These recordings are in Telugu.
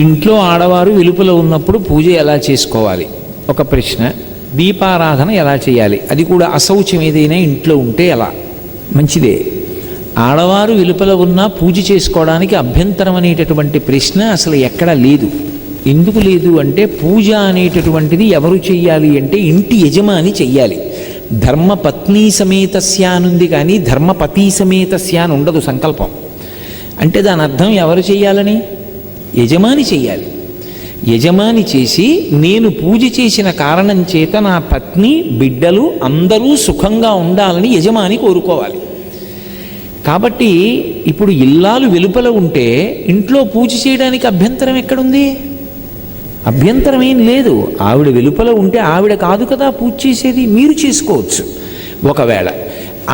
ఇంట్లో ఆడవారు వెలుపల ఉన్నప్పుడు పూజ ఎలా చేసుకోవాలి ఒక ప్రశ్న. దీపారాధన ఎలా చేయాలి, అది కూడా అశౌచం ఏదైనా ఇంట్లో ఉంటే ఎలా? మంచిదే. ఆడవారు వెలుపల ఉన్నా పూజ చేసుకోవడానికి అభ్యంతరం అనేటటువంటి ప్రశ్న అసలు ఎక్కడా లేదు. ఎందుకు లేదు అంటే పూజ అనేటటువంటిది ఎవరు చెయ్యాలి అంటే ఇంటి యజమాని చెయ్యాలి. ధర్మపత్ని సమేతస్య అనుంది కానీ ధర్మపతి సమేతస్య అని ఉండదు సంకల్పం. అంటే దాని అర్థం ఎవరు చెయ్యాలని? యజమాని చెయ్యాలి. యజమాని చేసి నేను పూజ చేసిన కారణం చేత నా పత్ని బిడ్డలు అందరూ సుఖంగా ఉండాలని యజమాని కోరుకోవాలి. కాబట్టి ఇప్పుడు ఇల్లాలు వెలుపల ఉంటే ఇంట్లో పూజ చేయడానికి అభ్యంతరం ఎక్కడుంది? అభ్యంతరం ఏం లేదు. ఆవిడ వెలుపల ఉంటే ఆవిడ కాదు కదా పూజ చేసేది, మీరు చేసుకోవచ్చు. ఒకవేళ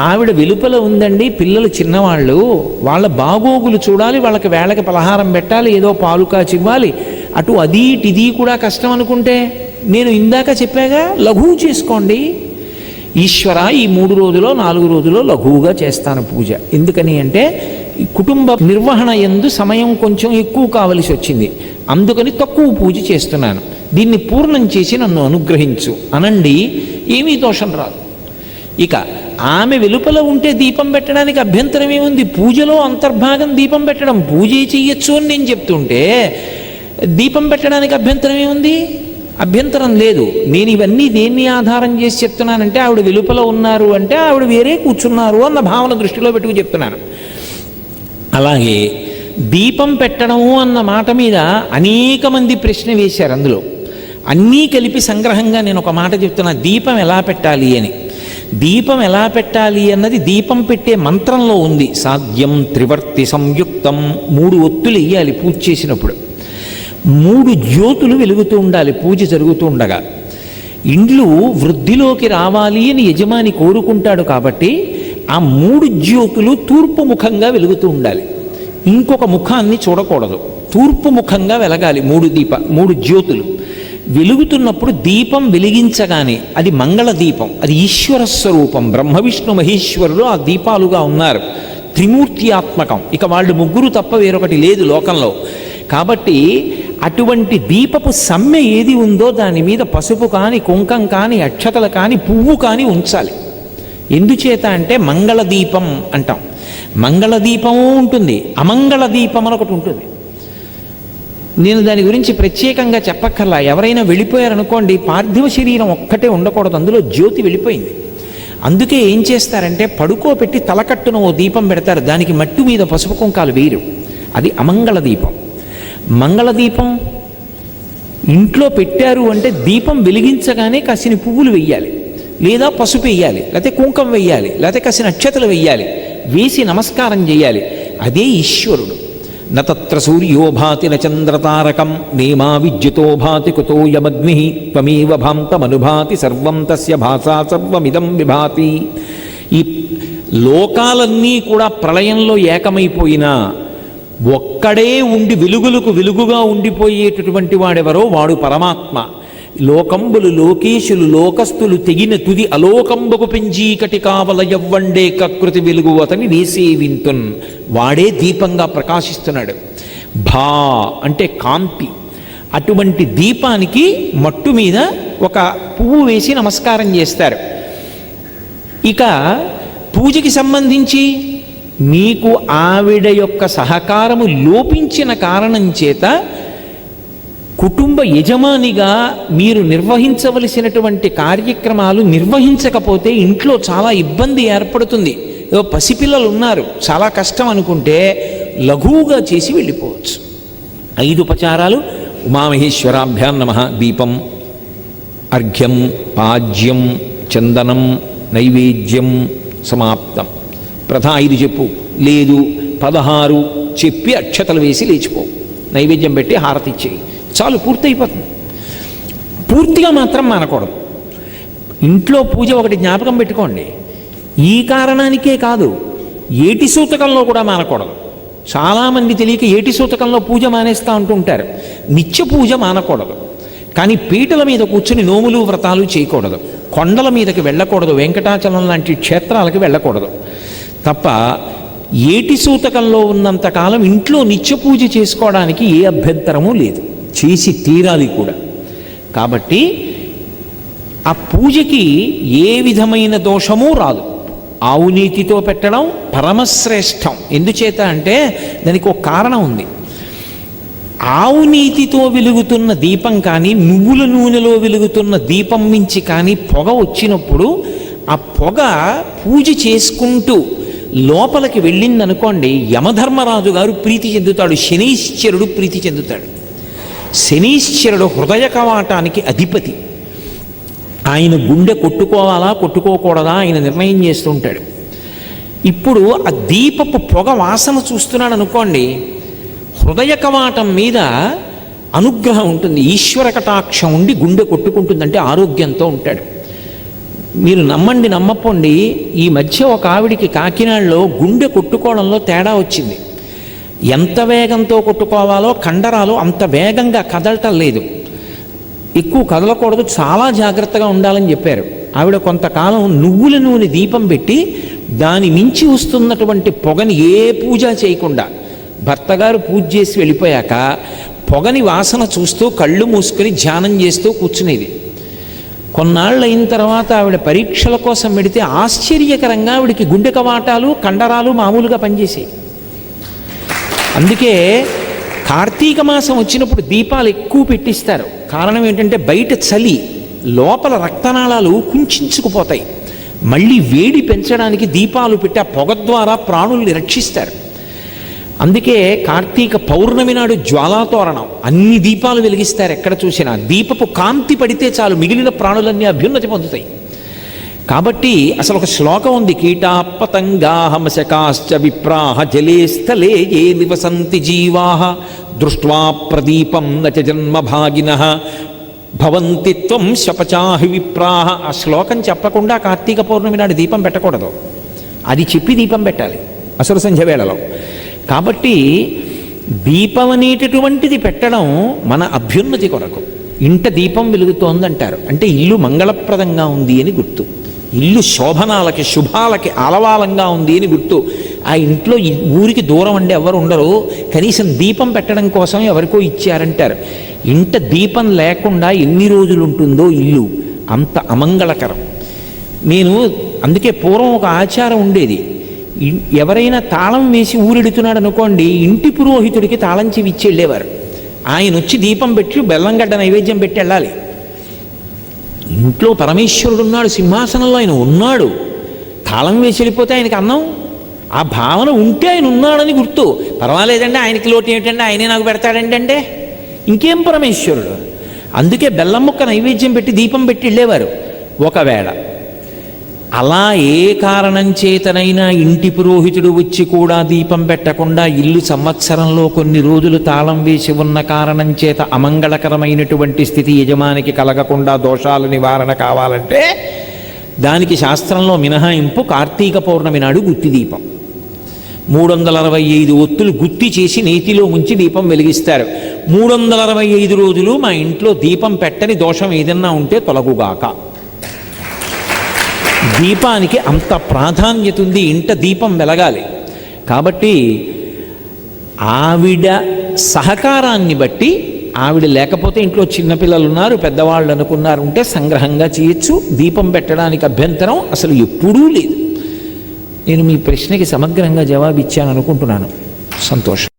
ఆవిడ వెలుపల ఉందండి, పిల్లలు చిన్నవాళ్ళు, వాళ్ళ బాగోగులు చూడాలి, వాళ్ళకి వేళకి పలహారం పెట్టాలి, ఏదో పాలు కాచివ్వాలి, అటు అది ఇది కూడా కష్టం అనుకుంటే నేను ఇందాక చెప్పాగా లఘువు చేసుకోండి. ఈశ్వర ఈ 3 రోజులో 4 రోజులో లఘువుగా చేస్తాను పూజ. ఎందుకని అంటే కుటుంబ నిర్వహణ యందు సమయం కొంచెం ఎక్కువ కావలసి వచ్చింది, అందుకని తక్కువ పూజ చేస్తున్నాను, దీన్ని పూర్ణం చేసి నన్ను అనుగ్రహించు అనండి, ఏమీ దోషం రాదు. ఇక ఆమె వెలుపల ఉంటే దీపం పెట్టడానికి అభ్యంతరం ఏముంది? పూజలో అంతర్భాగం దీపం పెట్టడం, పూజే చెయ్యొచ్చు అని నేను చెప్తుంటే దీపం పెట్టడానికి అభ్యంతరం ఏముంది? అభ్యంతరం లేదు. నేను ఇవన్నీ దేన్ని ఆధారం చేసి చెప్తున్నానంటే ఆవిడ వెలుపల ఉన్నారు అంటే ఆవిడ వేరే కూర్చున్నారు అన్న భావన దృష్టిలో పెట్టుకు చెప్తున్నాను. అలాగే దీపం పెట్టడము అన్న మాట మీద అనేక మంది ప్రశ్న వేశారు. అందులో అన్నీ కలిపి సంగ్రహంగా నేను ఒక మాట చెప్తున్నా, దీపం ఎలా పెట్టాలి అని. దీపం ఎలా పెట్టాలి అన్నది దీపం పెట్టే మంత్రంలో ఉంది. సాధ్యం త్రివర్తి సంయుక్తం, 3 ఒత్తులు వేయాలి పూజ చేసినప్పుడు, 3 జ్యోతులు వెలుగుతూ ఉండాలి పూజ జరుగుతూ ఉండగా. ఇండ్లు వృద్ధిలోకి రావాలి అని యజమాని కోరుకుంటాడు కాబట్టి ఆ 3 జ్యోతులు తూర్పు ముఖంగా వెలుగుతూ ఉండాలి, ఇంకొక ముఖాన్ని చూడకూడదు, తూర్పు ముఖంగా వెలగాలి. 3 జ్యోతులు వెలుగుతున్నప్పుడు దీపం వెలిగించగానే అది మంగళ దీపం, అది ఈశ్వర స్వరూపం. బ్రహ్మ విష్ణు మహేశ్వరులు ఆ దీపాలుగా ఉన్నారు, త్రిమూర్తి ఆత్మకం. ఇక వాళ్ళు 3 తప్ప వేరొకటి లేదు లోకంలో. కాబట్టి అటువంటి దీపపు సమ్మె ఏది ఉందో దాని మీద పసుపు కానీ కుంకం కానీ అక్షతలు కానీ పువ్వు కానీ ఉంచాలి. ఎందుచేత అంటే మంగళ దీపం అంటాం. మంగళ దీపము ఉంటుంది, అమంగళ దీపం అని ఒకటి ఉంటుంది. నేను దాని గురించి ప్రత్యేకంగా చెప్పక్కర్లా. ఎవరైనా వెళ్ళిపోయారనుకోండి, పార్థివ శరీరం ఒక్కటే ఉండకూడదు, అందులో జ్యోతి వెళ్ళిపోయింది. అందుకే ఏం చేస్తారంటే పడుకోబెట్టి తలకట్టున ఓ దీపం పెడతారు, దానికి మట్టు మీద పసుపు కుంకాలు వేయరు, అది అమంగళ దీపం. మంగళదీపం ఇంట్లో పెట్టారు అంటే దీపం వెలిగించగానే కాసిన పువ్వులు వెయ్యాలి, లేదా పసుపు వెయ్యాలి, లేకపోతే కుంకం వెయ్యాలి, లేకపోతే కాసిన అక్షతలు వెయ్యాలి, వేసి నమస్కారం చేయాలి. అదే ఈశ్వరుడు. నత్ర సూర్యో భాతి నచంద్రతారకం నేమా విద్యుతో భాతి కుతో యమగ్ని త్వమేవ భాంతమనుభాతి సర్వం తస్య భాసా సర్వమిదం విభాతి. ఈ లోకాలన్నీ కూడా ప్రళయంలో ఏకమైపోయినా ఒక్కడే ఉండి వెలుగులకు వెలుగుగా ఉండిపోయేటటువంటి వాడెవరో వాడు పరమాత్మ. లోకంబులు లోకేశులు లోకస్తులు తెగిన తుది అలోకంబకు పెంజీకటి కావల యవ్వండే కకృతి వెలుగు అతని వేసే వింతున్, వాడే దీపంగా ప్రకాశిస్తున్నాడు. భా అంటే కాంతి. అటువంటి దీపానికి మట్టు మీద ఒక పువ్వు వేసి నమస్కారం చేస్తారు. ఇక పూజకి సంబంధించి మీకు ఆవిడ యొక్క సహకారము లోపించిన కారణం చేత కుటుంబ యజమానిగా మీరు నిర్వహించవలసినటువంటి కార్యక్రమాలు నిర్వహించకపోతే ఇంట్లో చాలా ఇబ్బంది ఏర్పడుతుంది. ఏదో పసిపిల్లలు ఉన్నారు, చాలా కష్టం అనుకుంటే లఘువుగా చేసి వెళ్ళిపోవచ్చు. 5 ఉపచారాలు: ఉమామహేశ్వరాభ్యాం నమః, దీపం, అర్ఘ్యం, పాజ్యం, చందనం, నైవేద్యం, సమాప్తం. ప్రథా 5 చెప్పు, లేదు 16 చెప్పి అక్షతలు వేసి లేచిపో, నైవేద్యం పెట్టి హారతి ఇచ్చేయి, చాలు, పూర్తయిపోతుంది. పూర్తిగా మాత్రం మానకూడదు. ఇంట్లో పూజ ఒకటి జ్ఞాపకం పెట్టుకోండి, ఈ కారణానికే కాదు, ఏటి సూతకంలో కూడా మానకూడదు. చాలామంది తెలియక ఏటి సూతకంలో పూజ మానేస్తూ ఉంటుంటారు. నిత్య పూజ మానకూడదు, కానీ పీటల మీద కూర్చుని నోములు వ్రతాలు చేయకూడదు, కొండల మీదకి వెళ్ళకూడదు, వెంకటాచలం లాంటి క్షేత్రాలకు వెళ్ళకూడదు. తప్ప ఏటి సూతకంలో ఉన్నంతకాలం ఇంట్లో నిత్య పూజ చేసుకోవడానికి ఏ అభ్యంతరమూ లేదు, చేసి తీరాలి కూడా. కాబట్టి ఆ పూజకి ఏ విధమైన దోషమూ రాదు. ఆవు నీతితో పెట్టడం పరమశ్రేష్టం. ఎందుచేత అంటే దానికి ఒక కారణం ఉంది. ఆవు నీతితో వెలుగుతున్న దీపం కానీ, నువ్వుల నూనెలో వెలుగుతున్న దీపం మించి కానీ పొగ వచ్చినప్పుడు ఆ పొగ పూజ చేసుకుంటూ లోపలికి వెళ్ళిందనుకోండి, యమధర్మరాజు గారు ప్రీతి చెందుతాడు, శనీశ్వరుడు ప్రీతి చెందుతాడు. శనీశ్వరుడు హృదయ కవాటానికి అధిపతి. ఆయన గుండె కొట్టుకోవాలా కొట్టుకోకూడదా ఆయన నిర్ణయం చేస్తుంటాడు. ఇప్పుడు ఆ దీపపు పొగ వాసన చూస్తున్నాడు అనుకోండి, హృదయ కవాటం మీద అనుగ్రహం ఉంటుంది, ఈశ్వర కటాక్షం ఉండి గుండె కొట్టుకుంటుందంటే ఆరోగ్యంతో ఉంటాడు. మీరు నమ్మండి నమ్మపోండి, ఈ మధ్య ఒక ఆవిడికి కాకినాడలో గుండె కొట్టుకోవడంలో తేడా వచ్చింది. ఎంత వేగంతో కొట్టుకోవాలో కండరాలు అంత వేగంగా కదలటం లేదు, ఎక్కువ కదలకూడదు, చాలా జాగ్రత్తగా ఉండాలని చెప్పారు. ఆవిడ కొంతకాలం నువ్వుల నూనె దీపం పెట్టి దాని మించి వస్తున్నటువంటి పొగని ఏ పూజ చేయకుండా, భర్తగారు పూజ చేసి వెళ్ళిపోయాక పొగని వాసన చూస్తూ కళ్ళు మూసుకొని ధ్యానం చేస్తూ కూర్చునేది. కొన్నాళ్ళు అయిన తర్వాత ఆవిడ పరీక్షల కోసం పెడితే ఆశ్చర్యకరంగా ఆవిడికి గుండె కవాటాలు కండరాలు మామూలుగా పనిచేసాయి. అందుకే కార్తీక మాసం వచ్చినప్పుడు దీపాలు ఎక్కువ పెట్టిస్తారు. కారణం ఏంటంటే బయట చలి, లోపల రక్తనాళాలు కుంచుకుపోతాయి. మళ్ళీ వేడి పెంచడానికి దీపాలు పెట్టి ఆ పొగ ద్వారా ప్రాణుల్ని రక్షిస్తారు. అందుకే కార్తీక పౌర్ణమి నాడు జ్వాలాతోరణం, అన్ని దీపాలు వెలిగిస్తారు. ఎక్కడ చూసినా దీపపు కాంతి పడితే చాలు మిగిలిన ప్రాణులన్నీ అభ్యున్నతి పొందుతాయి. కాబట్టి అసలు ఒక శ్లోకం ఉంది, కీటా పతంగాః మశకాశ్చ విప్రాః జలే స్థలే ఏ నివసంతి జీవాః దృష్ట్వా ప్రదీపం న చ జన్మభాగినః భవంతి త్వం శపచాహి విప్రాః. ఆ శ్లోకం చెప్పకుండా కార్తీక పౌర్ణమి నాడు దీపం పెట్టకూడదు, అది చెప్పి దీపం పెట్టాలి అసుర సంధ్య వేళలో. కాబట్టి దీపం అనేటటువంటిది పెట్టడం మన అభ్యున్నతి కొరకు. ఇంట దీపం వెలుగుతోందంటారు అంటే ఇల్లు మంగళప్రదంగా ఉంది అని గుర్తు, ఇల్లు శోభనాలకి శుభాలకి ఆలవాలంగా ఉంది అని గుర్తు. ఆ ఇంట్లో ఊరికి దూరం అండి ఎవరు ఉండరు, కనీసం దీపం పెట్టడం కోసం ఎవరికో ఇచ్చారంటారు. ఇంట దీపం లేకుండా ఎన్ని రోజులు ఉంటుందో ఇల్లు అంత అమంగళకరం. నేను అందుకే పూర్వం ఒక ఆచారం ఉండేది, ఎవరైనా తాళం వేసి ఊరెడుతున్నాడు అనుకోండి, ఇంటి పురోహితుడికి తాళం చెవి ఇచ్చి వెళ్ళేవారు. ఆయన వచ్చి దీపం పెట్టి బెల్లంగడ్డ నైవేద్యం పెట్టి వెళ్ళాలి. ఇంట్లో పరమేశ్వరుడు ఉన్నాడు, సింహాసనంలో ఆయన ఉన్నాడు, తాళం వేసి వెళ్ళిపోతే ఆయనకి అన్నం, ఆ భావన ఉంటే ఆయన ఉన్నాడని గుర్తు. పర్వాలేదండి ఆయనకి లోటు ఏమిటంటే ఆయనే నాకు పెడతాడండి అంటే ఇంకేం పరమేశ్వరుడు. అందుకే బెల్లం ముక్క నైవేద్యం పెట్టి దీపం పెట్టి వెళ్ళేవారు. ఒకవేళ అలా ఏ కారణం చేతనైనా ఇంటి పురోహితుడు వచ్చి కూడా దీపం పెట్టకుండా ఇల్లు సంవత్సరంలో కొన్ని రోజులు తాళం వేసి ఉన్న కారణం చేత అమంగళకరమైనటువంటి స్థితి యజమానికి కలగకుండా దోషాల నివారణ కావాలంటే దానికి శాస్త్రంలో మినహాయింపు కార్తీక పౌర్ణమి నాడు గుత్తి దీపం. 365 ఒత్తులు గుత్తి చేసి నేతిలో ముంచి దీపం వెలిగిస్తారు. 365 రోజులు మా ఇంట్లో దీపం పెట్టని దోషం ఏదన్నా ఉంటే తొలగుగాక. దీపానికి అంత ప్రాధాన్యత ఉంది, ఇంట దీపం వెలగాలి. కాబట్టి ఆవిడ సహకారాన్ని బట్టి, ఆవిడ లేకపోతే ఇంట్లో చిన్నపిల్లలు ఉన్నారు పెద్దవాళ్ళు అనుకున్నారు ఉంటే సంగ్రహంగా చేయొచ్చు, దీపం పెట్టడానికి అభ్యంతరం అసలు ఎప్పుడూ లేదు. నేను మీ ప్రశ్నకి సమగ్రంగా జవాబు ఇచ్చాను అనుకుంటున్నాను. సంతోషం.